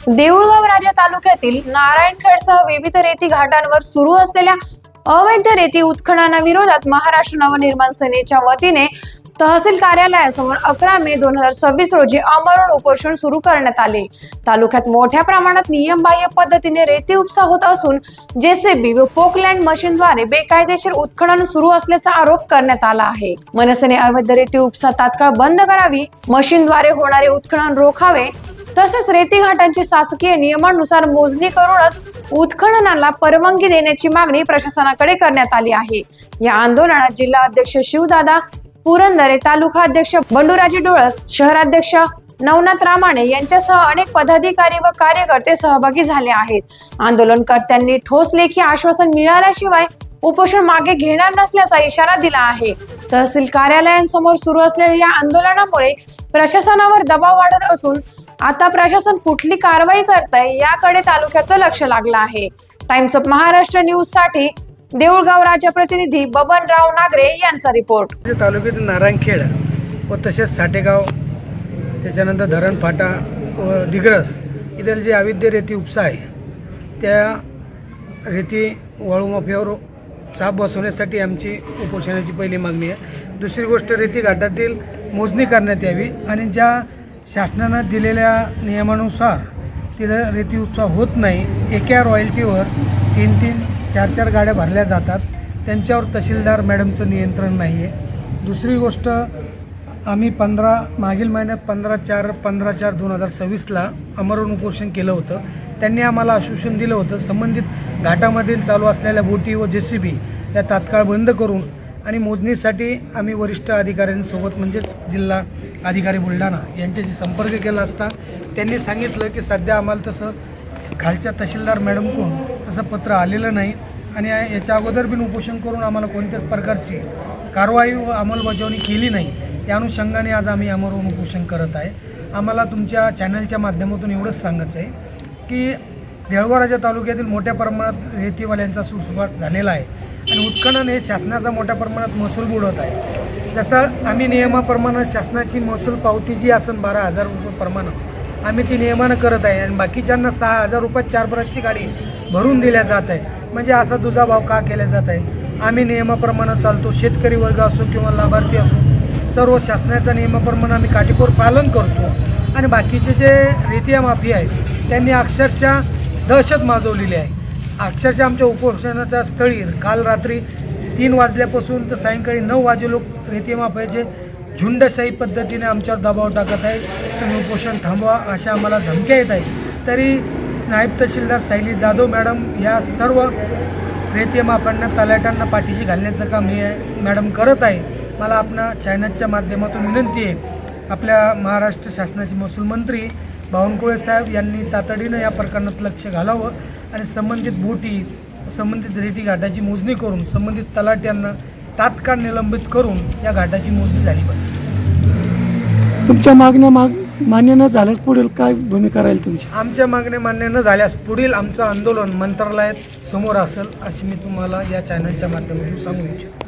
देऊळगाव राजा तालुक्यातील नारायणखेडसह विविध रेती घाटांवर सुरू असलेल्या अवैध रेती उत्खननाविरोधात महाराष्ट्र नवनिर्माण सेनेच्या वतीने तहसील कार्यालयासमोर 11 मे 2026 रोजी आमरण उपोषण सुरू करण्यात आले। तालुक्यात मोठ्या प्रमाणात नियमबाह्य पद्धतीने रेती उपसा होत असून जेसीबी व पोकलँड मशीनद्वारे बेकायदेशीर उत्खनन सुरू असल्याचा आरोप करण्यात आला आहे। मनसेने अवैध रेती उपसा तात्काळ बंद करावी, मशीनद्वारे होणारे उत्खनन रोखावे, तसेच रेती घाटांची शासकीय नियमानुसार मोजणी करूनच उत्खननाला परवानगी देण्याची मागणी प्रशासनाकडे करण्यात आली आहे। या आंदोलनात जिल्हा अध्यक्ष शिवदादा पुरंदरे, तालुका अध्यक्ष बंडूराजे डोळस, शहराध्यक्ष नवनाथ रामाणे यांच्यासह अनेक पदाधिकारी व कार्यकर्ते सहभागी झाले आहेत। आंदोलनकर्त्यांनी ठोस लेखी आश्वासन मिळाल्याशिवाय उपोषण मागे घेणार नसल्याचा इशारा दिला आहे। तहसील कार्यालयांसमोर सुरू असलेल्या या आंदोलनामुळे प्रशासनावर दबाव वाढत असून आता प्रशासन कुठली कारवाई करतंय याकडे तालुक्याचं लक्ष लागलं आहे। टाइम्स ऑफ महाराष्ट्र न्यूज साठी देऊळगाव राजा प्रतिनिधी बबनराव नागरे यांचा रिपोर्ट। तालुक्यातील नारायणखेड व तसेच साटेगाव, त्याच्यानंतर धरण फाटा व दिग्रस इथं जे अवैध रेती उपसा आहे त्या रेती वाळू माफियावर चाप बसवण्यासाठी आमची उपोषणाची पहिली मागणी आहे। दुसरी गोष्ट, रेती घाटातील मोजणी करण्यात यावी आणि ज्या शासनानं दिलेल्या नियमानुसार तिथं रेती उपसा होत नाही, एका रॉयल्टीवर 3-3, 4-4 गाड्या भरल्या जातात, त्यांच्यावर तहसीलदार मॅडमचं नियंत्रण नाही आहे। दुसरी गोष्ट, आम्ही मागील महिन्यात 15/4/2026ला आमरण उपोषण केलं होतं। त्यांनी आम्हाला आश्वासन दिलं होतं संबंधित घाटामधील चालू असलेल्या बोटी व जेसीबी या तात्काळ बंद करून आणि मोजणीसाठी आम्ही वरिष्ठ अधिकाऱ्यांसोबत म्हणजेच जिल्हा अधिकारी बुलढाणा यांच्याशी संपर्क केला असता त्यांनी सांगितलं की सध्या आम्हाला तसं खालच्या तहसीलदार मॅडमकडून तसं पत्र आलेलं नाही आणि याच्या अगोदर बिन उपोषण करून आम्हाला कोणत्याच प्रकारची कारवाई व अंमलबजावणी केली नाही। या अनुषंगाने आज आम्ही आमरण उपोषण करत आहे। आम्हाला तुमच्या चॅनलच्या माध्यमातून एवढंच सांगायचं आहे की देऊळगाव राजा तालुक्यातील मोठ्या प्रमाणात रेतीवाल्यांचा सुसुवाट झालेला आहे आणि उत्खनन हे शासनाचा मोठ्या प्रमाणात महसूल बुडवत आहे। जसं आम्ही नियमाप्रमाणे शासनाची महसूल पावती जी असेल 12,000 रुपये प्रमाणे आम्ही ती नियमानं करत आहे आणि बाकीच्यांना 6,000 रुपयात 4 ब्रशची गाडी भरून दिल्या जात आहे। म्हणजे असा दुजाभाव का केला जात आहे? आम्ही नियमाप्रमाणे चालतो, शेतकरी वर्ग असो किंवा लाभार्थी असो, सर्व शासनाच्या नियमाप्रमाणे आम्ही काटेकोर पालन करतो आणि बाकीचे जे रेती माफिया आहेत त्यांनी अक्षरशः दहशत माजवलेली आहे। अक्षरशः आमच्या उपोषणाच्या स्थळी काल रात्री 3 वाजल्यापासून तर सायंकाळी 9 वाजे लोक रेती माफियाचे झुंडशाही पद्धतीने आमच्यावर दबाव टाकत आहे, तुम्ही उपोषण थांबवा अशा आम्हाला धमक्या येत आहेत। तरी नायब तहसीलदार सायली जाधव मॅडम या सर्व रेती माफियांना तलाट्यांना पाठीशी घालण्याचं काम हे मॅडम करत आहे। मला आपल्या चॅनलच्या माध्यमातून विनंती आहे, आपल्या महाराष्ट्र शासनाचे महसूल मंत्री बावनकुळे साहेब यांनी तातडीनं या प्रकरणात लक्ष घालावं आणि संबंधित बोटी, संबंधित रेती घाटाची मोजणी करून संबंधित तलाट्यांना तात्काळ निलंबित करून या घाटाची मोजणी झाली पाहिजे। तुमच्या मागण्या मान्य न झाल्यास पुढील काय भूमिका राहील तुमची? आमच्या मागण्या मान्य न झाल्यास पुढील आमचं आंदोलन मंत्रालयात समोर असेल अशी मी तुम्हाला या चॅनलच्या माध्यमातून सांगू इच्छितो।